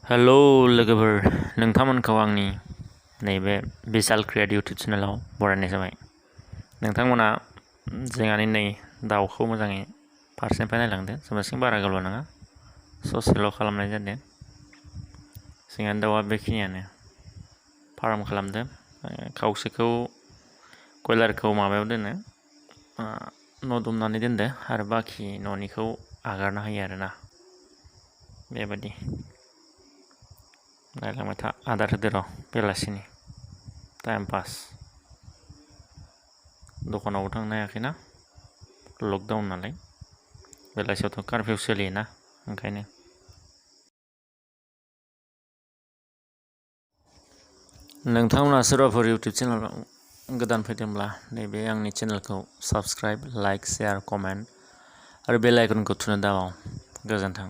Hello लोगोफोर, नोंथांमोनखौ आंनि नैबे बिशाल क्रिएट इउटुब चेनेलाव बरायनाय जाबाय। नोंथांमोना जोंहानि नै दाउखौ मोजाङै फारसेनिफ्राय नायलांदो। जोबजासिम बारा गोलाव नङा, ससेल' खालामनाय जादों। जोंहानि दाउआ बेखिनियानो। फार्म खालामदो, खावसेखौ कयलारखौ माबायाव दोनो, न' दुमनानै दोनदो, आरो बाखि न'निखौ आगारना होयो आरोना। बेबायदि नायलांबाय था, आदार होदो र' बेलासिनि टाइम पास। दखानावबो थांनो हायाखैना, लकडाउन नालाय। बेलासियावथ' कारफिउ सोलियोना, ओंखायनो। नोंथांमोना सोरबाफोर इउटुब चेनेलाव गोदान फैदोंब्ला नैबे आंनि चेनेलखौ साबस्क्राइब, लाइक, शेयार, कमेन्ट आरो बेल आइकनखौ थुनो दाबाव। गोजोन्थों।